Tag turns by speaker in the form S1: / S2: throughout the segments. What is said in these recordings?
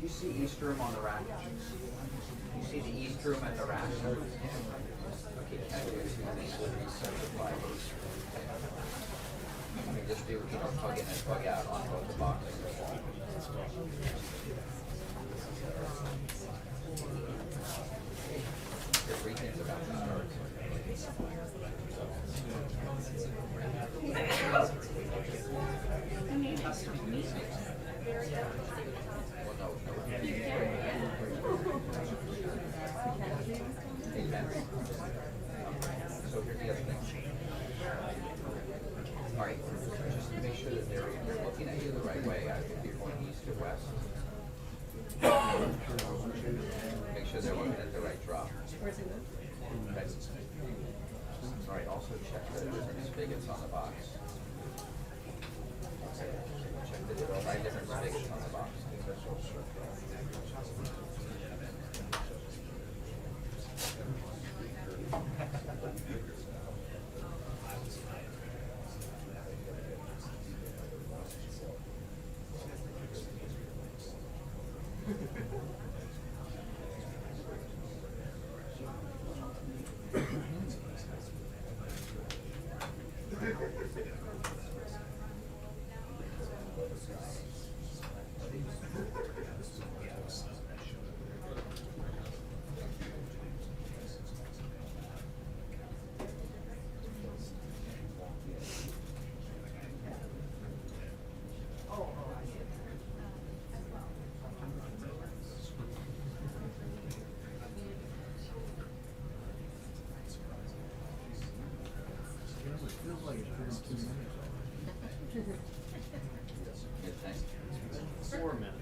S1: you see East Room on the rack? You see the East Room at the rack? Okay, can I do two things with reset the fibers? You can just do, plug in and plug out on both the boxes. Everything's about to start. So here's the other thing. All right, just to make sure that they're looking at you the right way. I think you're going east to west. Make sure they're looking at the right drop. Okay. All right, also check that there's spigots on the box. Okay. Check that there are 5 different spigots on the box. Good thing.
S2: 4 minutes.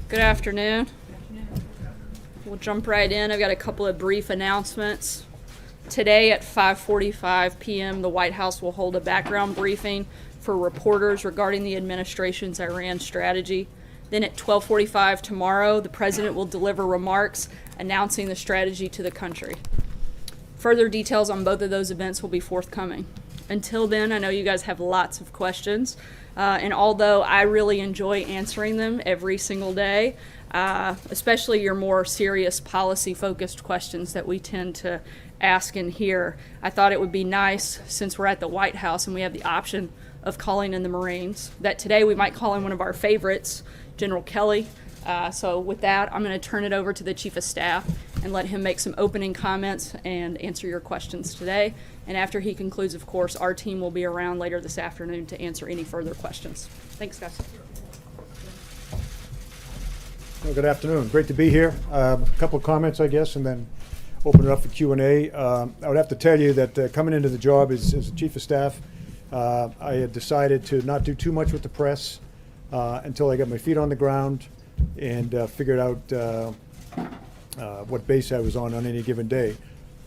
S3: Good afternoon. We'll jump right in. I've got a couple of brief announcements. Today at 5:45 p.m., the White House will hold a background briefing for reporters regarding the administration's Iran strategy. Then at 12:45 tomorrow, the president will deliver remarks announcing the strategy to the country. Further details on both of those events will be forthcoming. Until then, I know you guys have lots of questions. And although I really enjoy answering them every single day, especially your more serious policy-focused questions that we tend to ask and hear, I thought it would be nice, since we're at the White House and we have the option of calling in the Marines, that today we might call in one of our favorites, General Kelly. So with that, I'm going to turn it over to the Chief of Staff and let him make some opening comments and answer your questions today. And after he concludes, of course, our team will be around later this afternoon to answer any further questions. Thanks, guys.
S4: Well, good afternoon. Great to be here. A couple of comments, I guess, and then open it up for Q&A. I would have to tell you that coming into the job as the Chief of Staff, I had decided to not do too much with the press until I got my feet on the ground and figured out what base I was on any given day.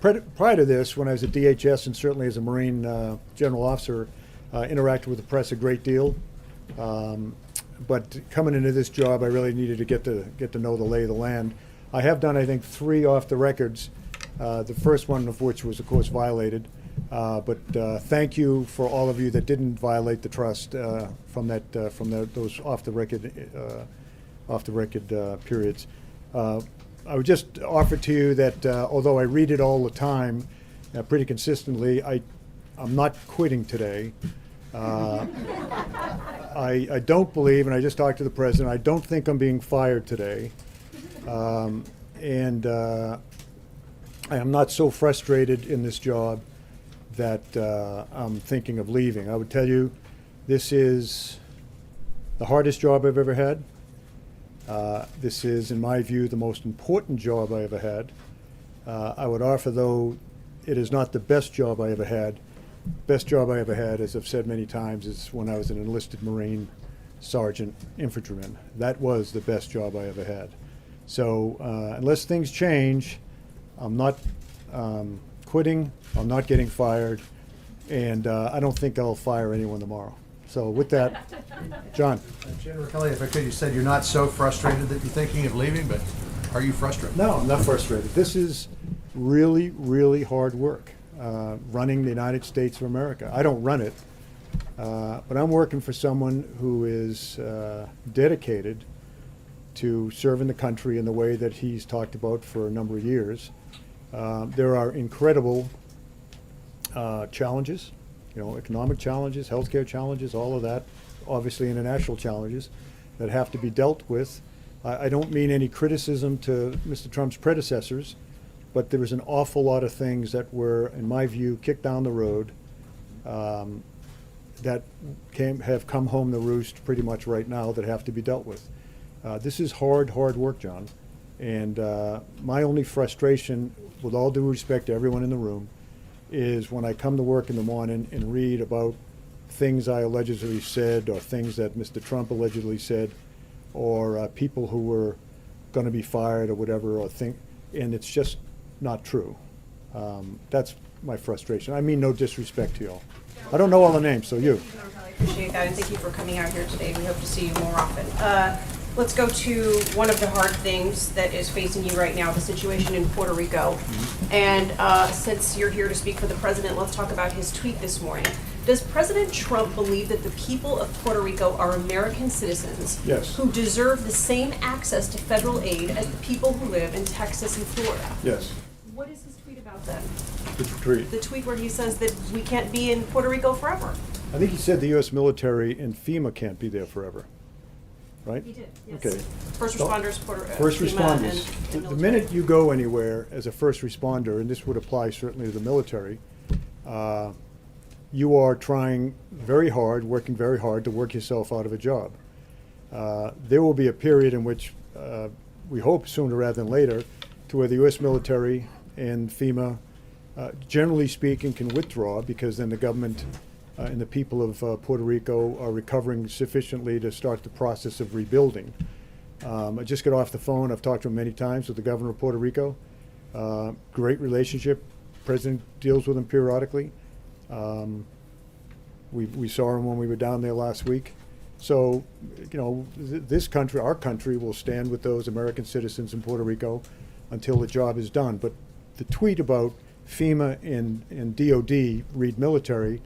S4: Prior to this, when I was at DHS and certainly as a Marine general officer, interacted with the press a great deal. But coming into this job, I really needed to get to know the lay of the land. I have done, I think, 3 off the records. The first one of which was, of course, violated. But thank you for all of you that didn't violate the trust from those off the record periods. I would just offer to you that although I read it all the time, pretty consistently, I'm not quitting today. I don't believe, and I just talked to the president, I don't think I'm being fired today. And I am not so frustrated in this job that I'm thinking of leaving. I would tell you, this is the hardest job I've ever had. This is, in my view, the most important job I ever had. I would offer, though, it is not the best job I ever had. Best job I ever had, as I've said many times, is when I was an enlisted Marine sergeant infantryman. That was the best job I ever had. So unless things change, I'm not quitting, I'm not getting fired, and I don't think I'll fire anyone tomorrow. So with that, John.
S2: General Kelly, if I could, you said you're not so frustrated that you're thinking of leaving, but are you frustrated?
S4: No, I'm not frustrated. This is really, really hard work, running the United States of America. I don't run it, but I'm working for someone who is dedicated to serving the country in the way that he's talked about for a number of years. There are incredible challenges, economic challenges, healthcare challenges, all of that, obviously international challenges that have to be dealt with. I don't mean any criticism to Mr. Trump's predecessors, but there was an awful lot of things that were, in my view, kicked down the road that have come home to roost pretty much right now that have to be dealt with. This is hard work, John. And my only frustration, with all due respect to everyone in the room, is when I come to work in the morning and read about things I allegedly said or things that Mr. Trump allegedly said or people who were going to be fired or whatever, and it's just not true. That's my frustration. I mean no disrespect to y'all. I don't know all the names, so you.
S5: I appreciate that, and thank you for coming out here today. We hope to see you more often. Let's go to one of the hard things that is facing you right now, the situation in Puerto Rico. And since you're here to speak for the president, let's talk about his tweet this morning. Does President Trump believe that the people of Puerto Rico are American citizens
S4: Yes.
S5: who deserve the same access to federal aid as the people who live in Texas and Florida?
S4: Yes.
S5: What is his tweet about then?
S4: The tweet.
S5: The tweet where he says that we can't be in Puerto Rico forever.
S4: I think he said the U.S. military and FEMA can't be there forever, right?
S5: He did, yes.
S4: Okay.
S5: First responders,
S4: First
S5: FEMA
S4: responders. The
S5: military.
S4: minute you go anywhere as a first responder, and this would apply certainly to the military, you are trying very hard, working very hard to work yourself out of a job. There will be a period in which we hope sooner rather than later to where the U.S. military and FEMA, generally speaking, can withdraw because then the government and the people of Puerto Rico are recovering sufficiently to start the process of rebuilding. I just got off the phone. I've talked to him many times with the governor of Puerto Rico. Great relationship. President deals with him periodically. We saw him when we were down there last week. So, this country, our country, will stand with those American citizens in Puerto Rico until the job is done. But the tweet about FEMA and DOD, read military,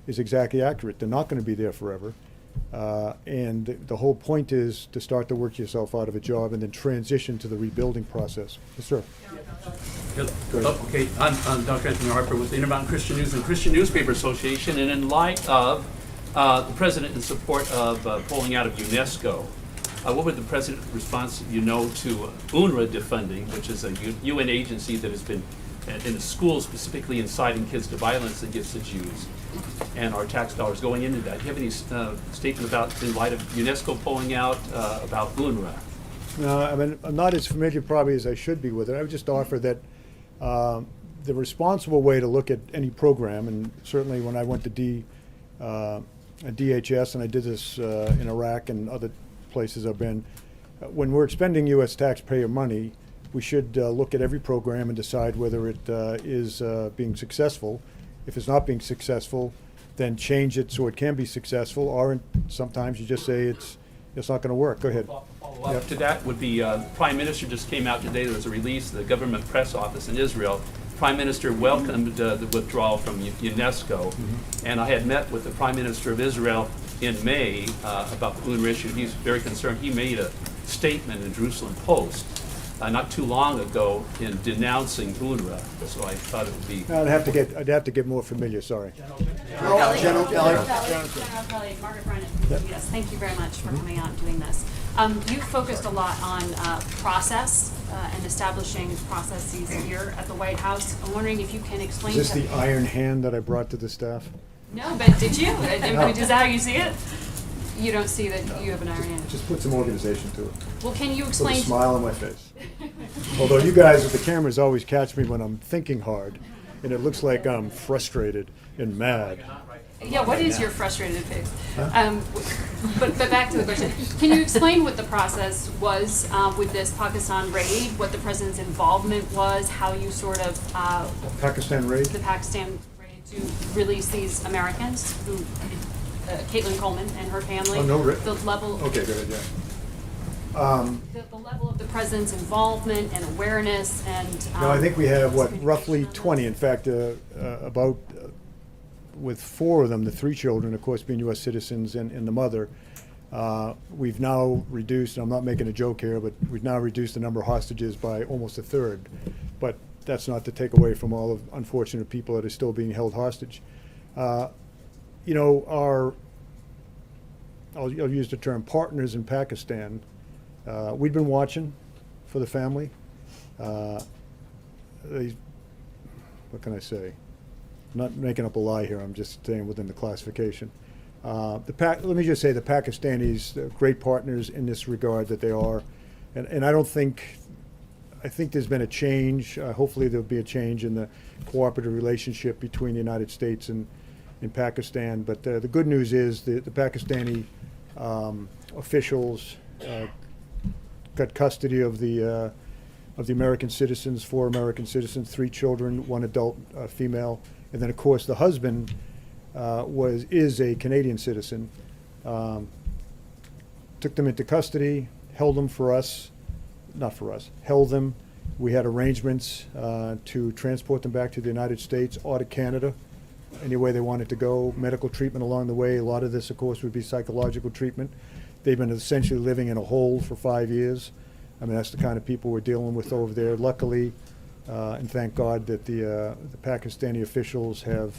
S4: is exactly accurate. They're not going to be there forever. And the whole point is to start to work yourself out of a job and then transition to the rebuilding process. Yes, sir.
S6: Okay, I'm Dr. Anthony Harper with the Intermountain Christian News and Christian Newspaper Association, and in light of the president in support of pulling out of UNESCO, what would the president's response, to UNRWA defunding, which is a UN agency that has been in the schools specifically inciting kids to violence against the Jews, and our tax dollars going into that? Do you have any statement about, in light of UNESCO pulling out, about UNRWA?
S4: No, I mean, I'm not as familiar probably as I should be with it. I would just offer that the responsible way to look at any program, and certainly when I went to DHS, and I did this in Iraq and other places I've been, when we're expending U.S. taxpayer money, we should look at every program and decide whether it is being successful. If it's not being successful, then change it so it can be successful, or sometimes you just say it's not going to work. Go ahead.
S6: Follow-up to that would be, the Prime Minister just came out today, there was a release, the government press office in Israel. Prime Minister welcomed the withdrawal from UNESCO, and I had met with the Prime Minister of Israel in May about the UNRWA issue. He's very concerned. He made a statement in the Jerusalem Post not too long ago in denouncing UNRWA, so I thought it would be...
S4: I'd have to get more familiar, sorry.
S7: General Kelly, Margaret Brennan, yes, thank you very much for coming out and doing this. You focused a lot on process and establishing processes here at the White House. I'm wondering if you can explain
S4: Is this
S7: to
S4: the iron hand that I brought to the staff?
S7: No, but did you? Is that how you see it? You don't see that you have an iron hand.
S4: Just put some organization to it.
S7: Well, can you
S4: Put a
S7: explain?
S4: smile on my face. Although you guys with the cameras always catch me when I'm thinking hard, and it looks like I'm frustrated and mad.
S7: Yeah, what is your frustrated face? But back to the question. Can you explain what the process was with this Pakistan raid, what the president's involvement was, how you sort of,
S4: Pakistan raid?
S7: the Pakistan raid to release these Americans who, Caitlin Coleman and her family?
S4: Oh, no,
S7: The level.
S4: Okay, good, yeah.
S7: The level of the president's involvement and awareness and.
S4: No, I think we have, roughly 20. In fact, about, with 4 of them, the 3 children, of course, being U.S. citizens and the mother, we've now reduced, and I'm not making a joke here, but we've now reduced the number of hostages by almost a third. But that's not to take away from all of unfortunate people that are still being held hostage. You know, I'll use the term partners in Pakistan. We've been watching for the family. What can I say? I'm not making up a lie here. I'm just staying within the classification. Let me just say the Pakistanis, they're great partners in this regard that they are, and I think there's been a change. Hopefully there'll be a change in the cooperative relationship between the United States and Pakistan. But the good news is the Pakistani officials got custody of the American citizens, 4 American citizens, 3 children, 1 adult female, and then of course the husband is a Canadian citizen. Took them into custody, held them for us, not for us, held them. We had arrangements to transport them back to the United States or to Canada, any way they wanted to go. Medical treatment along the way. A lot of this, of course, would be psychological treatment. They've been essentially living in a hole for 5 years. I mean, that's the kind of people we're dealing with over there. Luckily, and thank God that the Pakistani officials have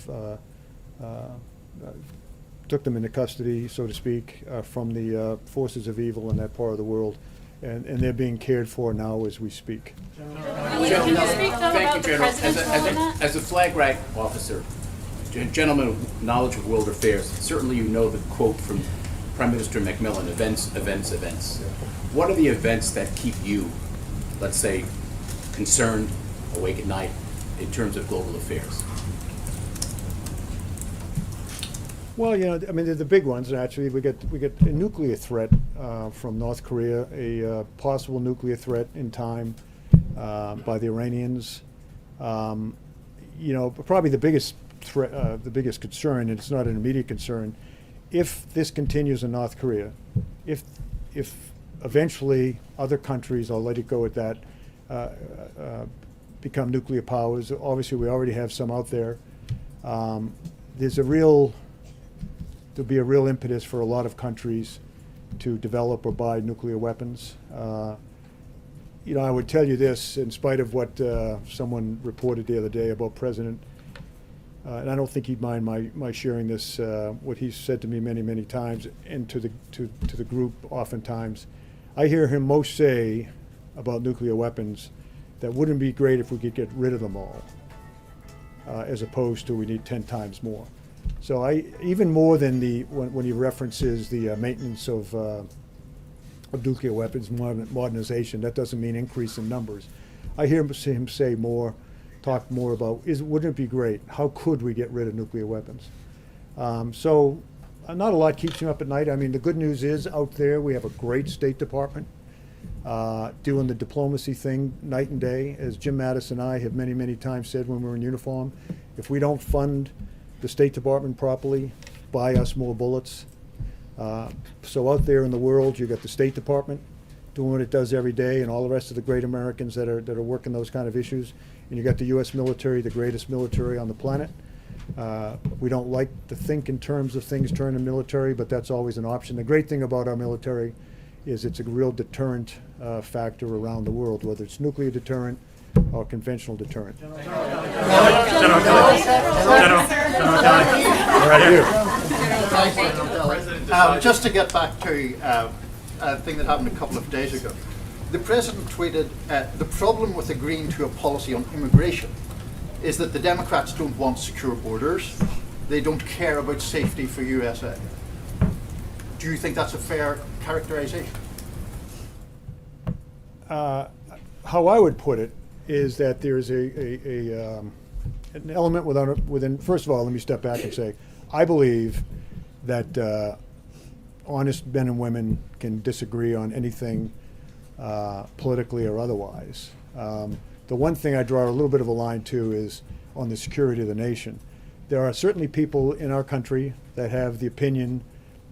S4: took them into custody, so to speak, from the forces of evil in that part of the world. And they're being cared for now as we speak.
S7: Can you speak though about the president's role in that?
S8: As a flag rank officer, a gentleman of knowledge of world affairs, certainly you know the quote from Prime Minister Macmillan, events, events, events. What are the events that keep you, let's say, concerned, awake at night, in terms of global affairs?
S4: Well, you know, I mean, they're the big ones, actually. We get a nuclear threat from North Korea, a possible nuclear threat in time by the Iranians. You know, probably the biggest threat, the biggest concern, and it's not an immediate concern, if this continues in North Korea, if eventually other countries, I'll let it go at that, become nuclear powers. Obviously, we already have some out there. There'll be a real impetus for a lot of countries to develop or buy nuclear weapons. You know, I would tell you this, in spite of what someone reported the other day about President, and I don't think he'd mind my sharing this, what he's said to me many, many times, and to the group oftentimes. I hear him most say about nuclear weapons that wouldn't be great if we could get rid of them all, as opposed to we need 10 times more. So even more than when he references the maintenance of nuclear weapons, modernization, that doesn't mean increase in numbers. I hear him say talk more about, wouldn't it be great? How could we get rid of nuclear weapons? So not a lot keeps him up at night. I mean, the good news is out there we have a great State Department doing the diplomacy thing night and day. As Jim Mattis and I have many, many times said when we're in uniform, if we don't fund the State Department properly, buy us more bullets. So out there in the world, you got the State Department doing what it does every day, and all the rest of the great Americans that are working those kind of issues. And you got the U.S. military, the greatest military on the planet. We don't like to think in terms of things turning military, but that's always an option. The great thing about our military is it's a real deterrent factor around the world, whether it's nuclear deterrent or conventional deterrent.
S9: Just to get back to a thing that happened a couple of days ago. The President tweeted, the problem with agreeing to a policy on immigration is that the Democrats don't want secure borders. They don't care about safety for USA. Do you think that's a fair characterization?
S4: How how I would put it is that there's an element within, first of all, let me step back and say, I believe that honest men and women can disagree on anything politically or otherwise. The one thing I draw a little bit of a line to is on the security of the nation. There are certainly people in our country that have the opinion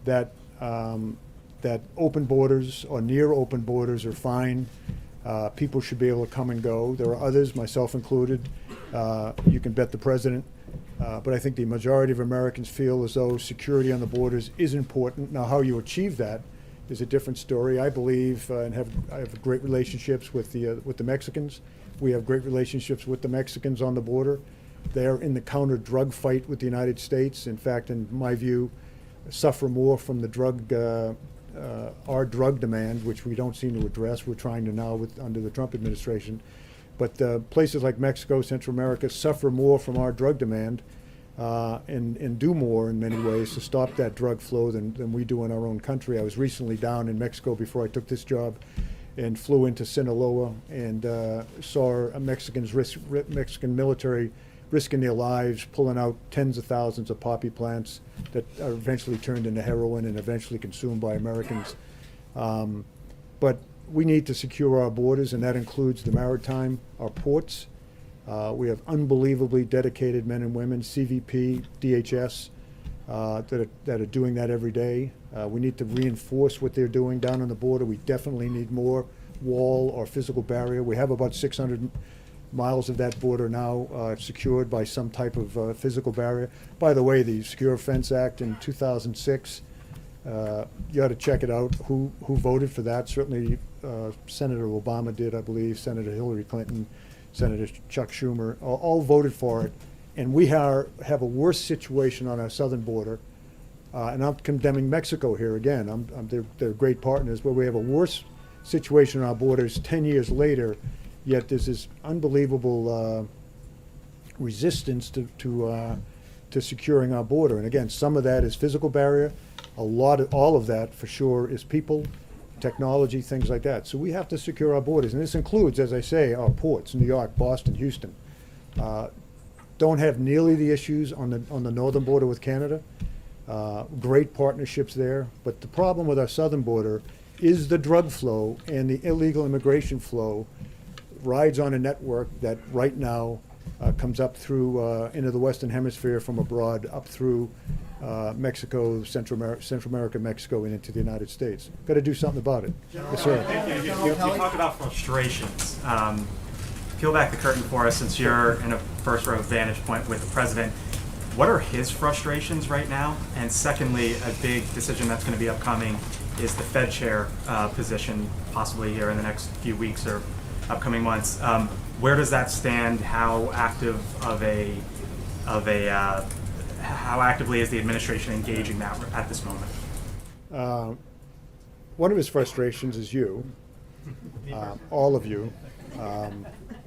S4: that that open borders or near open borders are fine. People should be able to come and go. There are others, myself included. You can bet the president. But I think the majority of Americans feel as though security on the borders is important. Now, how you achieve that is a different story. I believe I have great relationships with the Mexicans. We have great relationships with the Mexicans on the border. They're in the counter-drug fight with the United States. In fact, in my view, suffer more from the our drug demand, which we don't seem to address. We're trying to now under the Trump administration. But places like Mexico, Central America suffer more from our drug demand and do more in many ways to stop that drug flow than we do in our own country. I was recently down in Mexico before I took this job and flew into Sinaloa and saw Mexican military risking their lives, pulling out tens of thousands of poppy plants that are eventually turned into heroin and eventually consumed by Americans. But we need to secure our borders, and that includes the maritime, our ports. We have unbelievably dedicated men and women, CVP, DHS, that are doing that every day. We need to reinforce what they're doing down on the border. We definitely need more wall or physical barrier. We have about 600 miles of that border now secured by some type of physical barrier. By the way, the Secure Fence Act in 2006, you ought to check it out. Who voted for that? Certainly Senator Obama did, I believe, Senator Hillary Clinton, Senator Chuck Schumer, all voted for it. And we have a worse situation on our southern border. And I'm condemning Mexico here again. They're great partners, but we have a worse situation on our borders 10 years later, yet there's this unbelievable resistance to securing our border. And again, some of that is physical barrier. All of that for sure is people, technology, things like that. So we have to secure our borders. And this includes, as I say, our ports, New York, Boston, Houston. Don't have nearly the issues on the northern border with Canada. Great partnerships there. But the problem with our southern border is the drug flow and the illegal immigration flow rides on a network that right now comes up through into the Western Hemisphere from abroad, up through Mexico, Central America, Mexico, and into the United States. Got to do something about it. Yes, sir.
S10: You talk about frustrations. Peel back the curtain for us, since you're in a first row vantage point with the president. What are his frustrations right now? And secondly, a big decision that's going to be upcoming is the Fed chair position, possibly here in the next few weeks or upcoming months. Where does that stand? How actively is the administration engaging that at this moment?
S4: One of his frustrations is you, all of you,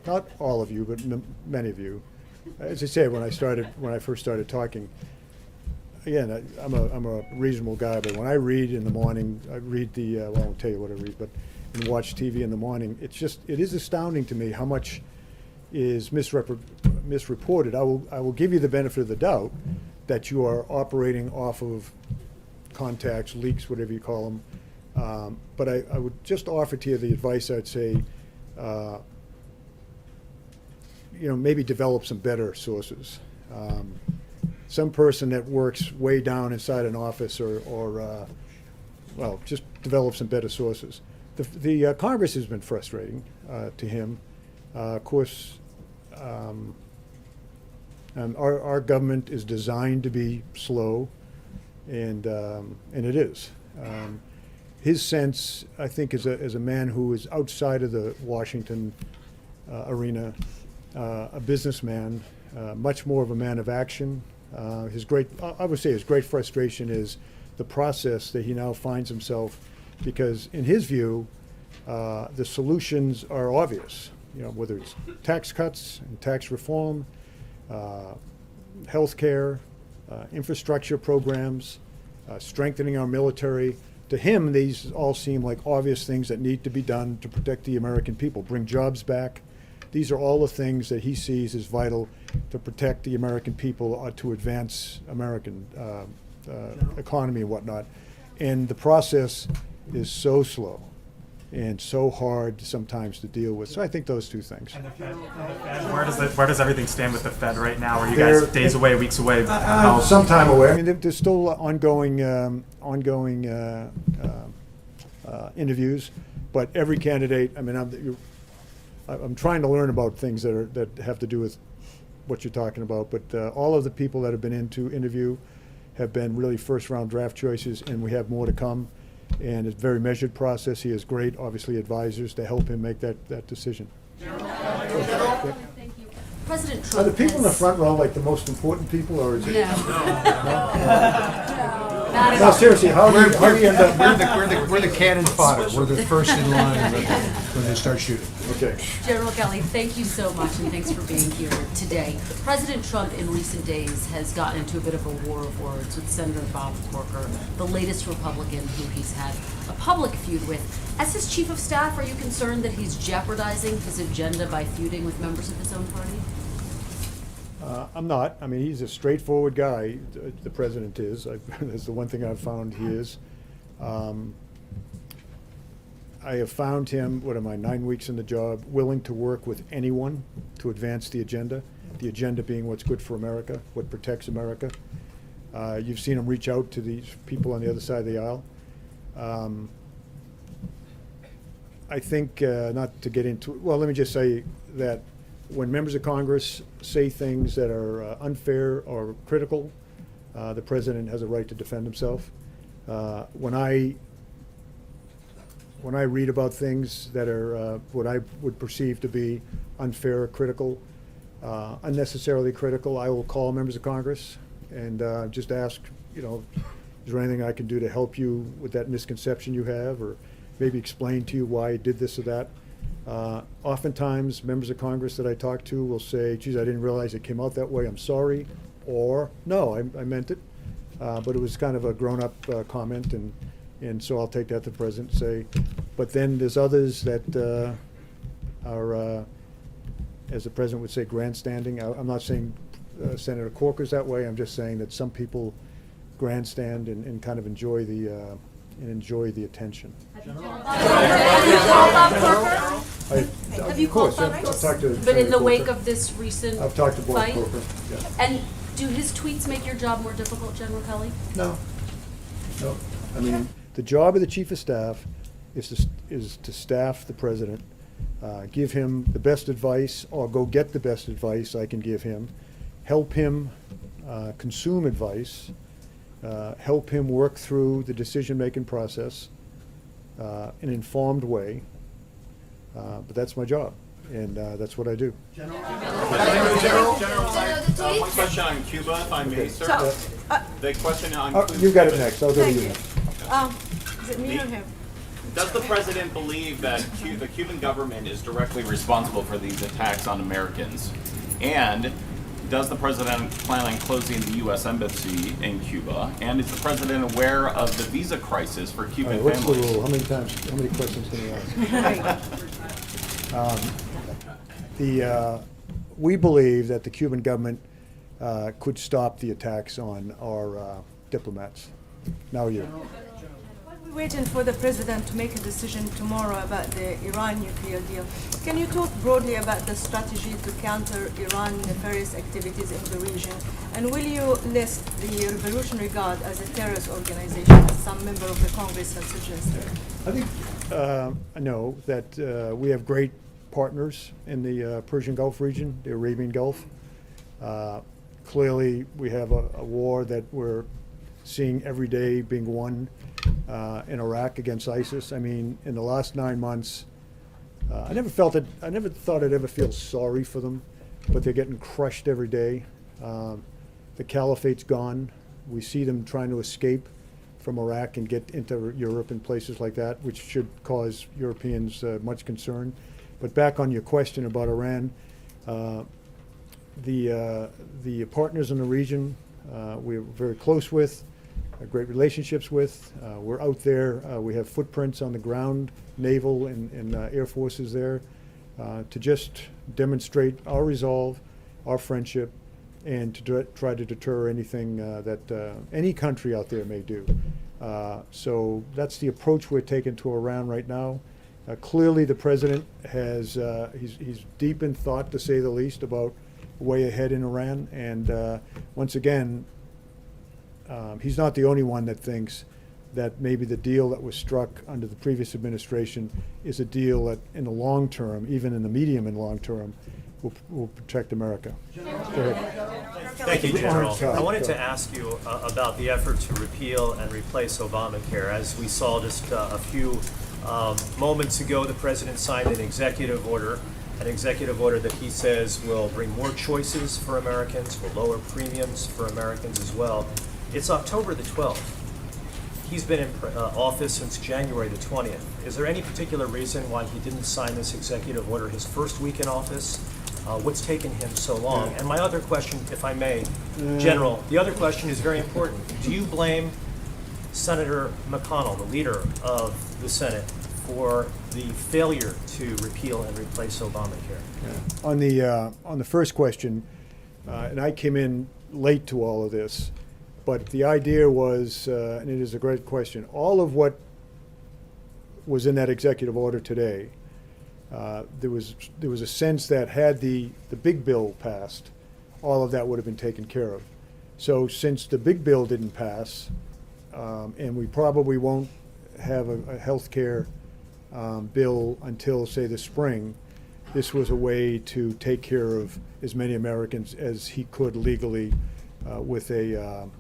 S4: not all of you, but many of you. As I said, when I first started talking, again, I'm a reasonable guy, but when I read in the morning, I read I won't tell you what I read, but and watch TV in the morning, it is astounding to me how much is misreported. I will give you the benefit of the doubt that you are operating off of contacts, leaks, whatever you call them. But I would just offer to you the advice. I'd say, maybe develop some better sources. Some person that works way down inside an office, or just develop some better sources. The Congress has been frustrating to him. Of course, our government is designed to be slow, and it is. His sense, I think, as a man who is outside of the Washington arena, a businessman, much more of a man of action. I would say his great frustration is the process that he now finds himself, because in his view, the solutions are obvious. Whether it's tax cuts and tax reform, health care, infrastructure programs, strengthening our military. to him, these all seem like obvious things that need to be done to protect the American people, bring jobs back. These are all the things that he sees as vital to protect the American people, to advance American economy and whatnot. And the process is so slow and so hard sometimes to deal with. So I think those two things.
S10: And the Fed, where does everything stand with the Fed right now? Are you guys days away, weeks away?
S4: Some time away. I mean, there's still ongoing interviews, but every candidate. I mean, I'm trying to learn about things that have to do with what you're talking about. But all of the people that have been into interview have been really first-round draft choices, and we have more to come. And it's a very measured process. He has great, obviously, advisors to help him make that decision.
S7: Thank you. President Trump
S4: Are the people in the
S7: has-
S4: front row like the most important people, or is it?
S7: No. Not at
S4: No,
S7: all.
S4: seriously, how do you end up?
S2: We're the cannon fodder. We're the first in line when they start shooting.
S4: Okay.
S11: General Kelly, thank you so much, and thanks for being here today. President Trump in recent days has gotten into a bit of a war of words with Senator Bob Corker, the latest Republican who he's had a public feud with. As his chief of staff, are you concerned that he's jeopardizing his agenda by feuding with members of his own party?
S4: I'm not. I mean, he's a straightforward guy, the president is. That's the one thing I've found he is. I have found him, 9 weeks in the job, willing to work with anyone to advance the agenda being what's good for America, what protects America. You've seen him reach out to these people on the other side of the aisle. I think, not to get into, well, let me just say that when members of Congress say things that are unfair or critical, the president has a right to defend himself. When I read about things that are what I would perceive to be unfair or critical, unnecessarily critical, I will call members of Congress and just ask, is there anything I can do to help you with that misconception you have, or maybe explain to you why I did this or that. Oftentimes, members of Congress that I talk to will say, geez, I didn't realize it came out that way, I'm sorry, or no, I meant it, but it was kind of a grown-up comment, and so I'll take that to the president and say, but then there's others that are, as the president would say, grandstanding. I'm not saying Senator Corker's that way, I'm just saying that some people grandstand and kind of enjoy the attention.
S11: Have you called Bob Corker? But in the wake of this recent
S4: I've talked to Bob
S11: fight?
S4: Corker, yeah.
S11: And do his tweets make your job more difficult, General Kelly?
S4: No. I mean, the job of the chief of staff is to staff the president, give him the best advice, or go get the best advice I can give him, help him consume advice, help him work through the decision-making process in an informed way. But that's my job, and that's what I do.
S12: General, one question on Cuba, if I may, sir. The question on
S4: You got it next. I'll go to you next.
S5: Is it me or him?
S12: Does the president believe that the Cuban government is directly responsible for these attacks on Americans? And does the president plan on closing the U.S. embassy in Cuba? And is the president aware of the visa crisis for Cuban
S4: What's the
S12: families?
S4: rule? How many questions can you ask? We believe that the Cuban government could stop the attacks on our diplomats. Now you.
S13: We're waiting for the president to make a decision tomorrow about the Iran nuclear deal. Can you talk broadly about the strategy to counter Iran nefarious activities in the region? And will you list the Revolutionary Guard as a terrorist organization, as some member of the Congress has suggested?
S4: I think I know that we have great partners in the Persian Gulf region, the Arabian Gulf. Clearly, we have a war that we're seeing every day being won in Iraq against ISIS. I mean, in the last 9 months, I never thought I'd ever feel sorry for them, but they're getting crushed every day. The caliphate's gone. We see them trying to escape from Iraq and get into Europe and places like that, which should cause Europeans much concern. But back on your question about Iran, the partners in the region we're very close with, great relationships with. We're out there. We have footprints on the ground, naval and air forces there, to just demonstrate our resolve, our friendship, and to try to deter anything that any country out there may do. So that's the approach we're taking to Iran right now. Clearly, the president has he's deep in thought, to say the least, about a way ahead in Iran. And once again, he's not the only one that thinks that maybe the deal that was struck under the previous administration is a deal that, in the long term, even in the medium and long term, will protect America. Go ahead.
S14: Thank you, General. I wanted
S4: Go.
S14: to ask you about the effort to repeal and replace Obamacare. As we saw just a few moments ago, the president signed an executive order that he says will bring more choices for Americans, will lower premiums for Americans as well. It's October the 12th. He's been in office since January the 20th. Is there any particular reason why he didn't sign this executive order his first week in office? What's taken him so long? And my other question, if I may, General, the other question is very important. Do you blame Senator McConnell, the leader of the Senate, for the failure to repeal and replace Obamacare?
S4: On the first question, and I came in late to all of this, but the idea was, and it is a great question, all of what was in that executive order today, there was a sense that had the big bill passed, all of that would have been taken care of. So since the big bill didn't pass, and we probably won't have a health care bill until, say, the spring, this was a way to take care of as many Americans as he could legally with an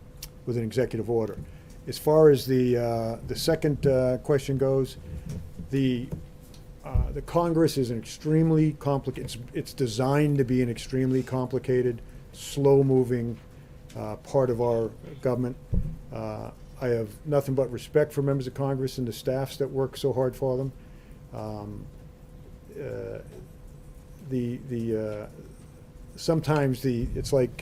S4: executive order. As far as the second question goes, the Congress is an extremely complicated. It's designed to be an extremely complicated, slow-moving part of our government. I have nothing but respect for members of Congress and the staffs that work so hard for them. Sometimes it's like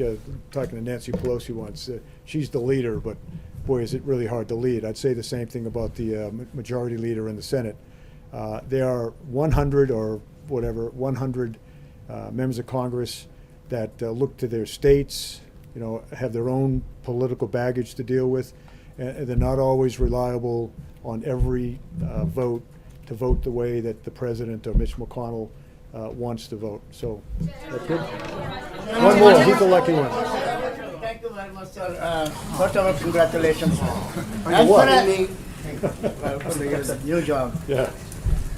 S4: talking to Nancy Pelosi once. She's the leader, but boy, is it really hard to lead. I'd say the same thing about the majority leader in the Senate. There are 100 or whatever, 100 members of Congress that look to their states, have their own political baggage to deal with, and they're not always reliable on every vote to vote the way that the president or Mitch McConnell wants to vote. So, that's good. One more. He's the lucky one.
S15: Thank you very much, sir. First of all, congratulations.
S4: On what?
S15: For the new job.
S4: Yeah.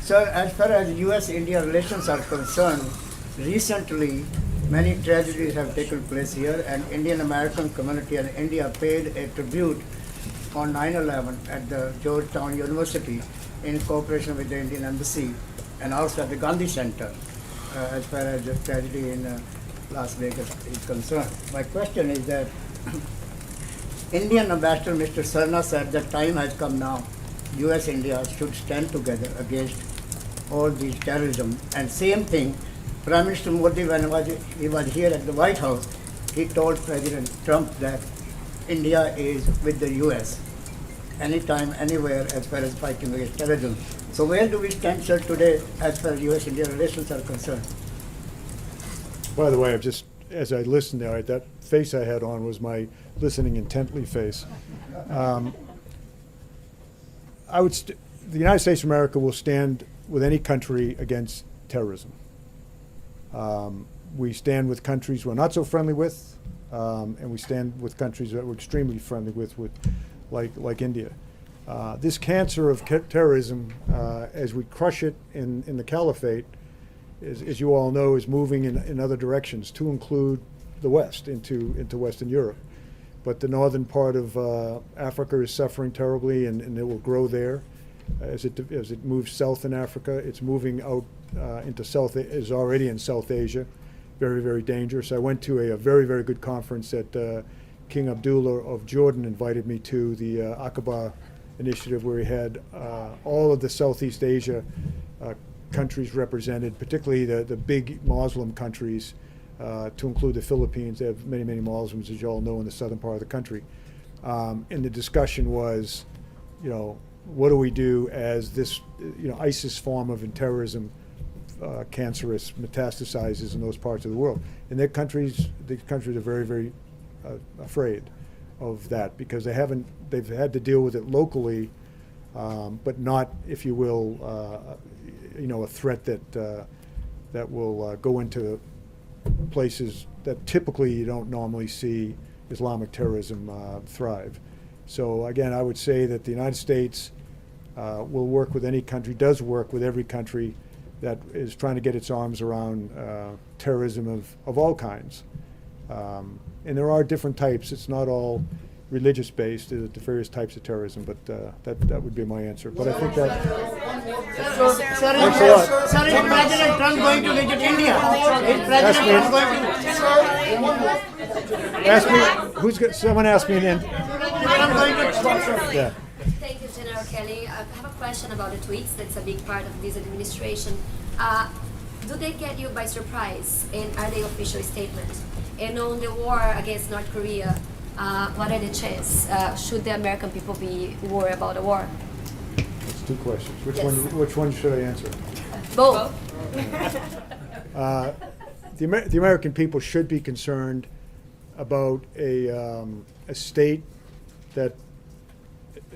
S15: Sir, as far as U.S.-India relations are concerned, recently many tragedies have taken place here, and Indian American community in India paid a tribute on 9/11 at the Georgetown University in cooperation with the Indian Embassy and also at the Gandhi Center, as far as the tragedy in Las Vegas is concerned. My question is that Indian Ambassador Mr. Sarna said that time has come now. U.S.-India should stand together against all these terrorism. And same thing, Prime Minister Modi, when he was here at the White House, he told President Trump that India is with the U.S. anytime, anywhere, as far as fighting against terrorism. So where do we stand, sir, today as far as U.S.-India relations are concerned?
S4: By the way, as I listened there, that face I had on was my listening intently face. The United States of America will stand with any country against terrorism. We stand with countries we're not so friendly with, and we stand with countries that we're extremely friendly with like India. This cancer of terrorism, as we crush it in the caliphate, as you all know, is moving in other directions, to include the West, into Western Europe. But the northern part of Africa is suffering terribly, and it will grow there. As it moves south in Africa, it's moving out into is already in South Asia. Very, very dangerous. I went to a very, very good conference that King Abdullah of Jordan invited me to, the Aqaba initiative, where he had all of the Southeast Asia countries represented, particularly the big Muslim countries, to include the Philippines. They have many, many Muslims, as you all know, in the southern part of the country. And the discussion was, what do we do as this, ISIS form of terrorism, cancerous, metastasizes in those parts of the world. And the countries are very, very afraid of that because they've had to deal with it locally, but not, if you will, a threat that will go into places that typically you don't normally see Islamic terrorism thrive. So again, I would say that the United States will work with any country, does work with every country that is trying to get its arms around terrorism of all kinds. And there are different types. It's not all religious-based. There's the various types of terrorism, but that would be my answer. But I think that...
S15: Sir, is President Trump going to visit India? Is President Trump going to...
S4: Someone asked me an Yeah.
S16: Thank you, General Kelly. I have a question about the tweets. That's a big part of this administration. Do they get you by surprise, and are they official statements? And on the war against North Korea, what are the chances? Should the American people be worried about the war?
S4: It's two questions.
S16: Yes.
S4: Which one should I answer?
S16: Both.
S4: The American people should be concerned about a state that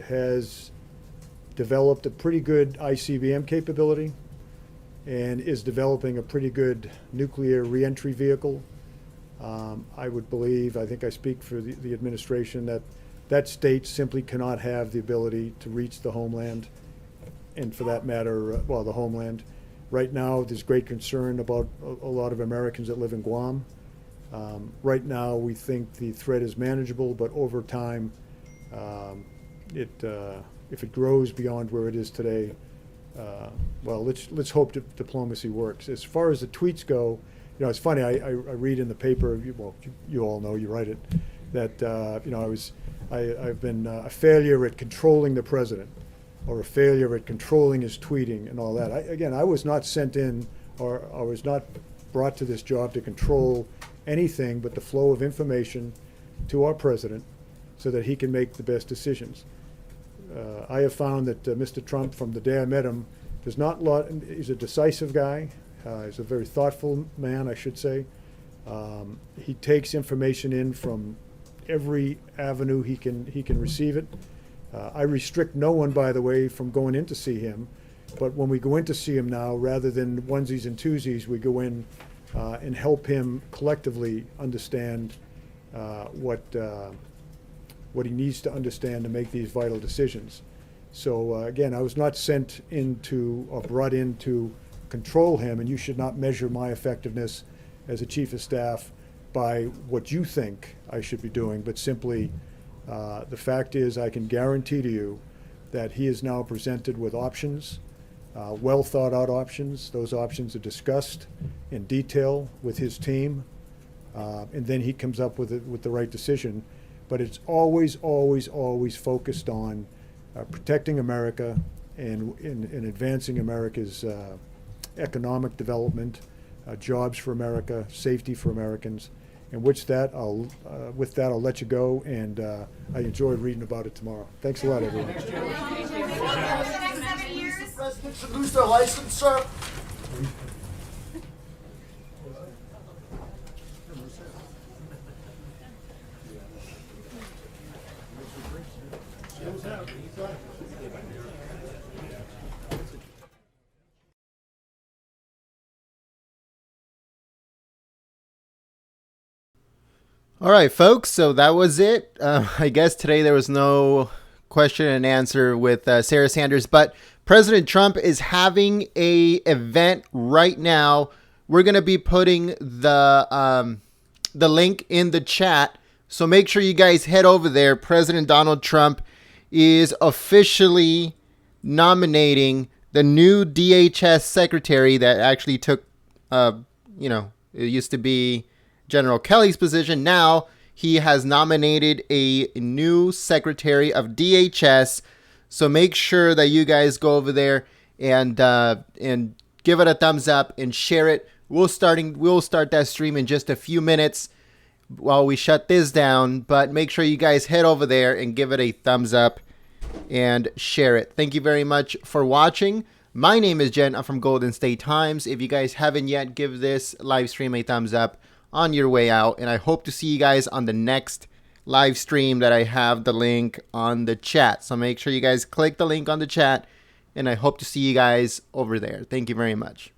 S4: has developed a pretty good ICBM capability and is developing a pretty good nuclear reentry vehicle. I would believe, I think I speak for the administration, that state simply cannot have the ability to reach the homeland, and for that matter, the homeland. Right now, there's great concern about a lot of Americans that live in Guam. Right now, we think the threat is manageable, but over time, if it grows beyond where it is today, let's hope diplomacy works. As far as the tweets go, it's funny. I read in the paper. You all know, you write it, that I've been a failure at controlling the president, or a failure at controlling his tweeting and all that. I was not sent in, or I was not brought to this job to control anything but the flow of information to our president so that he can make the best decisions. I have found that Mr. Trump, from the day I met him, he's a decisive guy. He's a very thoughtful man, I should say. He takes information in from every avenue he can receive it. I restrict no one, by the way, from going in to see him. But when we go in to see him now, rather than onesies and twosies, we go in and help him collectively understand what he needs to understand to make these vital decisions. So again, I was not sent into or brought in to control him, and you should not measure my effectiveness as a chief of staff by what you think I should be doing, but simply the fact is I can guarantee to you that he is now presented with options, well thought out options. Those options are discussed in detail with his team, and then he comes up with the right decision. But it's always, always, always focused on protecting America and advancing America's economic development, jobs for America, safety for Americans. And with that, I'll let you go, and I enjoyed reading about it tomorrow. Thanks a lot, everyone.
S9: Presidents should lose their license, sir.
S17: All right, folks, so that was it. I guess today there was no question and answer with Sarah Sanders, but President Trump is having a event right now. We're going to be putting the link in the chat, so make sure you guys head over there. President Donald Trump is officially nominating the new DHS secretary that actually took, it used to be General Kelly's position. Now he has nominated a new secretary of DHS. So make sure that you guys go over there and give it a thumbs up and share it. We'll start that stream in just a few minutes. while we shut this down, but make sure you guys head over there and give it a thumbs up and share it. Thank you very much for watching. My name is Jen. I'm from Golden State Times. If you guys haven't yet, give this live stream a thumbs up on your way out, and I hope to see you guys on the next live stream that I have the link on the chat. So make sure you guys click the link on the chat, and I hope to see you guys over there. Thank you very much.